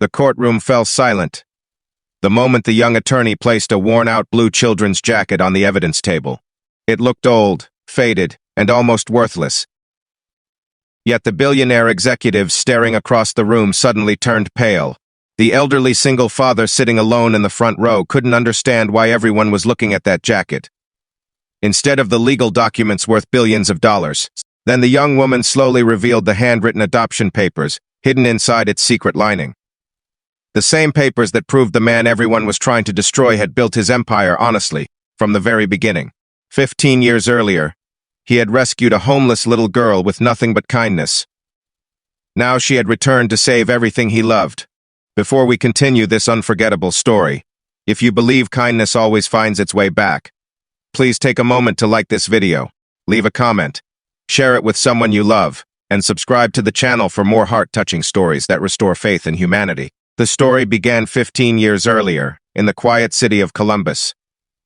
The courtroom fell silent the moment the young attorney placed a worn-out blue children's jacket on the evidence table. It looked old, faded, and almost worthless. Yet the billionaire executive staring across the room suddenly turned pale. The elderly single father sitting alone in the front row couldn't understand why everyone was looking at that jacket, instead of the legal documents worth billions of dollars. Then the young woman slowly revealed the handwritten adoption papers, hidden inside its secret lining. The same papers that proved the man everyone was trying to destroy had built his empire honestly, from the very beginning. 15 years earlier, he had rescued a homeless little girl with nothing but kindness. Now she had returned to save everything he loved. Before we continue this unforgettable story, if you believe kindness always finds its way back, please take a moment to like this video, leave a comment, share it with someone you love, and subscribe to the channel for more heart-touching stories that restore faith in humanity. The story began 15 years earlier, in the quiet city of Columbus,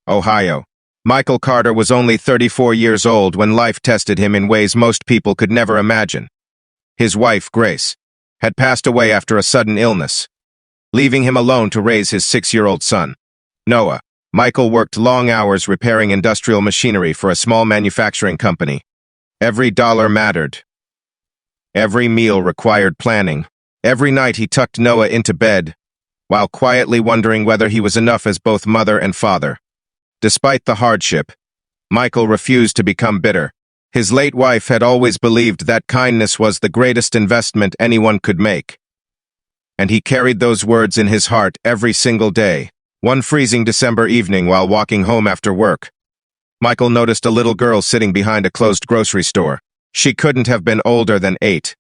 Ohio. Michael Carter was only 34 years old when life tested him in ways most people could never imagine. His wife, Grace, had passed away after a sudden illness, leaving him alone to raise his 6-year-old son, Noah. Michael worked long hours repairing industrial machinery for a small manufacturing company. Every dollar mattered. Every meal required planning. Every night he tucked Noah into bed, while quietly wondering whether he was enough as both mother and father. Despite the hardship, Michael refused to become bitter. His late wife had always believed that kindness was the greatest investment anyone could make, and he carried those words in his heart every single day. One freezing December evening while walking home after work, Michael noticed a little girl sitting behind a closed grocery store. She couldn't have been older than 8.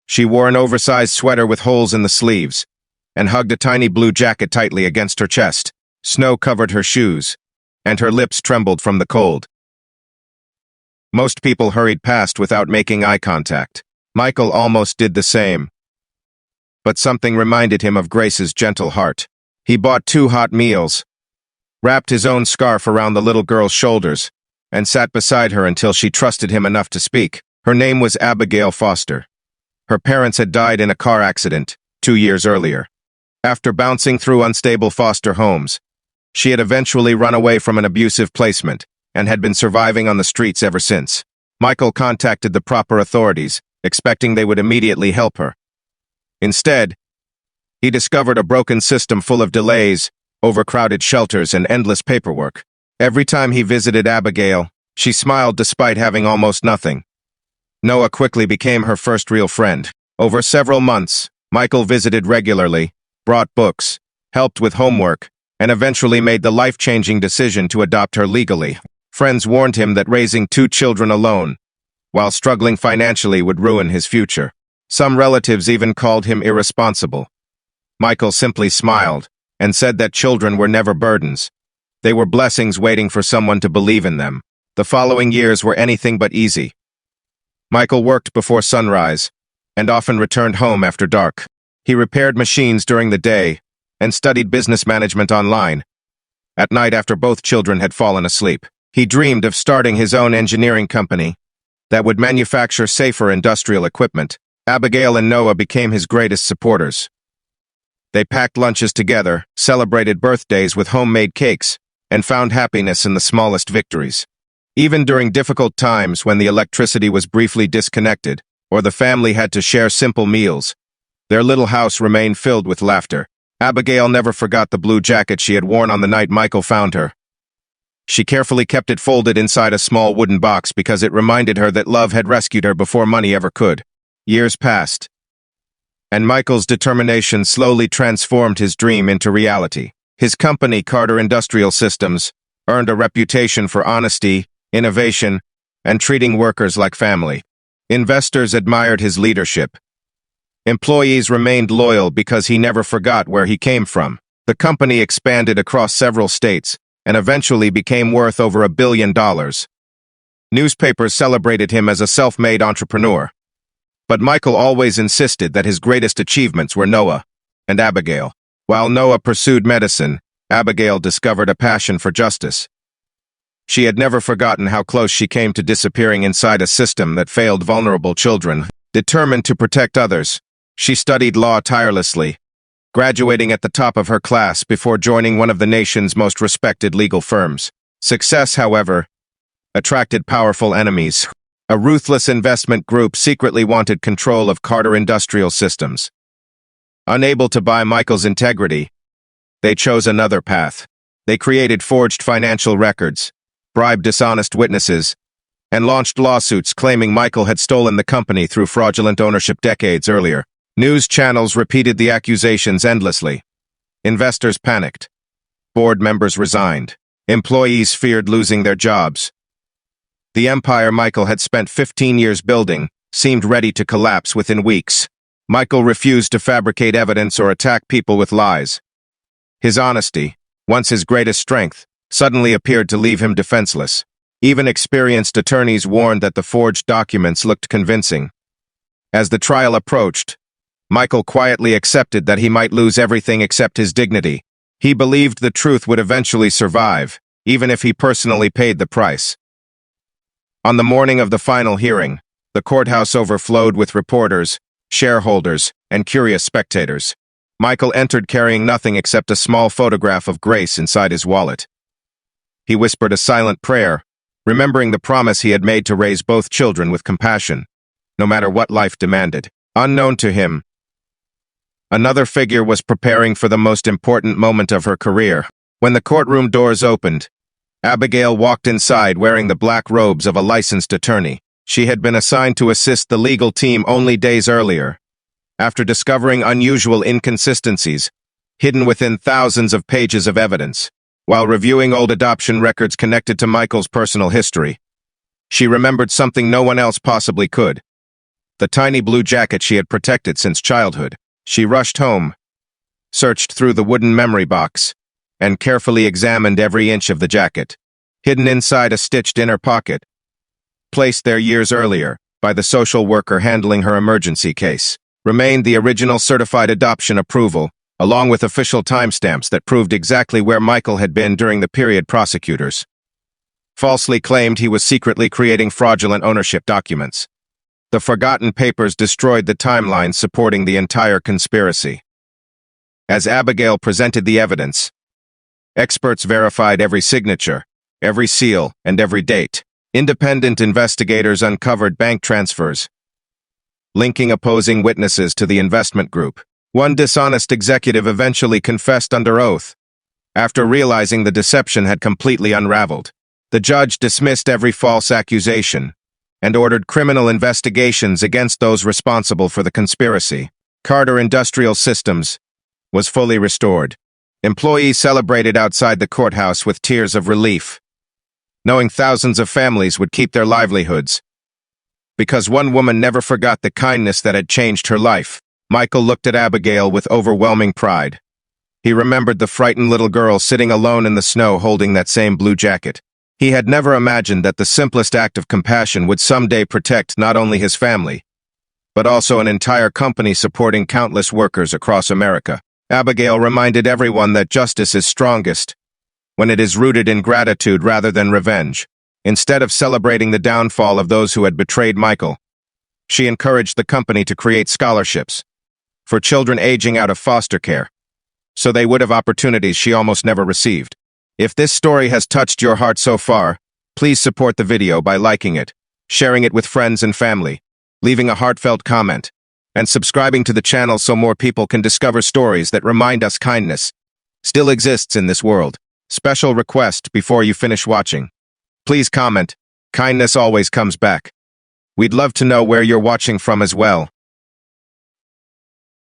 She wore an oversized sweater with holes in the sleeves, and hugged a tiny blue jacket tightly against her chest. Snow covered her shoes, and her lips trembled from the cold. Most people hurried past without making eye contact. Michael almost did the same, but something reminded him of Grace's gentle heart. He bought 2 hot meals, wrapped his own scarf around the little girl's shoulders, and sat beside her until she trusted him enough to speak. Her name was Abigail Foster. Her parents had died in a car accident 2 years earlier. After bouncing through unstable foster homes, she had eventually run away from an abusive placement and had been surviving on the streets ever since. Michael contacted the proper authorities, expecting they would immediately help her. Instead, he discovered a broken system full of delays, overcrowded shelters, and endless paperwork. Every time he visited Abigail, she smiled despite having almost nothing. Noah quickly became her first real friend. Over several months, Michael visited regularly, brought books, helped with homework, and eventually made the life-changing decision to adopt her legally. Friends warned him that raising 2 children alone, while struggling financially, would ruin his future. Some relatives even called him irresponsible. Michael simply smiled and said that children were never burdens. They were blessings waiting for someone to believe in them. The following years were anything but easy. Michael worked before sunrise and often returned home after dark. He repaired machines during the day and studied business management online. At night, after both children had fallen asleep, he dreamed of starting his own engineering company that would manufacture safer industrial equipment. Abigail and Noah became his greatest supporters. They packed lunches together, celebrated birthdays with homemade cakes, and found happiness in the smallest victories. Even during difficult times when the electricity was briefly disconnected, or the family had to share simple meals, their little house remained filled with laughter. Abigail never forgot the blue jacket she had worn on the night Michael found her. She carefully kept it folded inside a small wooden box because it reminded her that love had rescued her before money ever could. Years passed, and Michael's determination slowly transformed his dream into reality. His company, Carter Industrial Systems, earned a reputation for honesty, innovation, and treating workers like family. Investors admired his leadership. Employees remained loyal because he never forgot where he came from. The company expanded across several states and eventually became worth over $1 billion. Newspapers celebrated him as a self-made entrepreneur. But Michael always insisted that his greatest achievements were Noah and Abigail. While Noah pursued medicine, Abigail discovered a passion for justice. She had never forgotten how close she came to disappearing inside a system that failed vulnerable children. Determined to protect others, she studied law tirelessly, graduating at the top of her class before joining one of the nation's most respected legal firms. Success, however, attracted powerful enemies. A ruthless investment group secretly wanted control of Carter Industrial Systems. Unable to buy Michael's integrity, they chose another path. They created forged financial records, bribed dishonest witnesses, and launched lawsuits claiming Michael had stolen the company through fraudulent ownership decades earlier. News channels repeated the accusations endlessly. Investors panicked. Board members resigned. Employees feared losing their jobs. The empire Michael had spent 15 years building seemed ready to collapse within weeks. Michael refused to fabricate evidence or attack people with lies. His honesty, once his greatest strength, suddenly appeared to leave him defenseless. Even experienced attorneys warned that the forged documents looked convincing. As the trial approached, Michael quietly accepted that he might lose everything except his dignity. He believed the truth would eventually survive, even if he personally paid the price. On the morning of the final hearing, the courthouse overflowed with reporters, shareholders, and curious spectators. Michael entered carrying nothing except a small photograph of Grace inside his wallet. He whispered a silent prayer, remembering the promise he had made to raise both children with compassion, no matter what life demanded. Unknown to him, another figure was preparing for the most important moment of her career. When the courtroom doors opened, Abigail walked inside wearing the black robes of a licensed attorney. She had been assigned to assist the legal team only days earlier. After discovering unusual inconsistencies hidden within thousands of pages of evidence, while reviewing old adoption records connected to Michael's personal history, she remembered something no one else possibly could. The tiny blue jacket she had protected since childhood. She rushed home, searched through the wooden memory box, and carefully examined every inch of the jacket. Hidden inside a stitched inner pocket, placed there years earlier by the social worker handling her emergency case, remained the original certified adoption approval, along with official timestamps that proved exactly where Michael had been during the period prosecutors falsely claimed he was secretly creating fraudulent ownership documents. The forgotten papers destroyed the timeline supporting the entire conspiracy. As Abigail presented the evidence, experts verified every signature, every seal, and every date. Independent investigators uncovered bank transfers, linking opposing witnesses to the investment group. One dishonest executive eventually confessed under oath, after realizing the deception had completely unraveled. The judge dismissed every false accusation and ordered criminal investigations against those responsible for the conspiracy. Carter Industrial Systems was fully restored. Employees celebrated outside the courthouse with tears of relief, knowing thousands of families would keep their livelihoods. Because one woman never forgot the kindness that had changed her life, Michael looked at Abigail with overwhelming pride. He remembered the frightened little girl sitting alone in the snow holding that same blue jacket. He had never imagined that the simplest act of compassion would someday protect not only his family, but also an entire company supporting countless workers across America. Abigail reminded everyone that justice is strongest when it is rooted in gratitude rather than revenge. Instead of celebrating the downfall of those who had betrayed Michael, she encouraged the company to create scholarships for children aging out of foster care, so they would have opportunities she almost never received. If this story has touched your heart so far, please support the video by liking it, sharing it with friends and family, leaving a heartfelt comment, and subscribing to the channel so more people can discover stories that remind us kindness still exists in this world. Special request before you finish watching. Please comment, kindness always comes back. We'd love to know where you're watching from as well.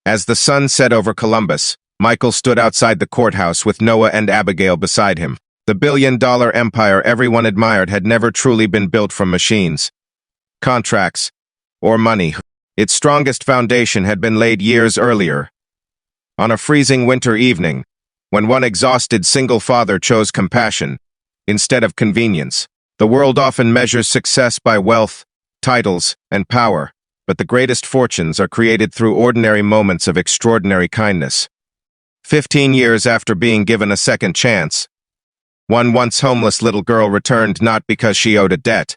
As the sun set over Columbus, Michael stood outside the courthouse with Noah and Abigail beside him. The billion-dollar empire everyone admired had never truly been built from machines, contracts, or money. Its strongest foundation had been laid years earlier. On a freezing winter evening, when one exhausted single father chose compassion instead of convenience. The world often measures success by wealth, titles, and power, but the greatest fortunes are created through ordinary moments of extraordinary kindness. 15 years after being given a second chance, one once homeless little girl returned not because she owed a debt,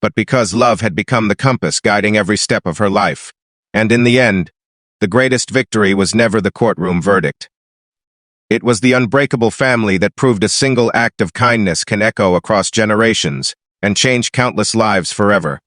but because love had become the compass guiding every step of her life. And in the end, the greatest victory was never the courtroom verdict. It was the unbreakable family that proved a single act of kindness can echo across generations and change countless lives forever.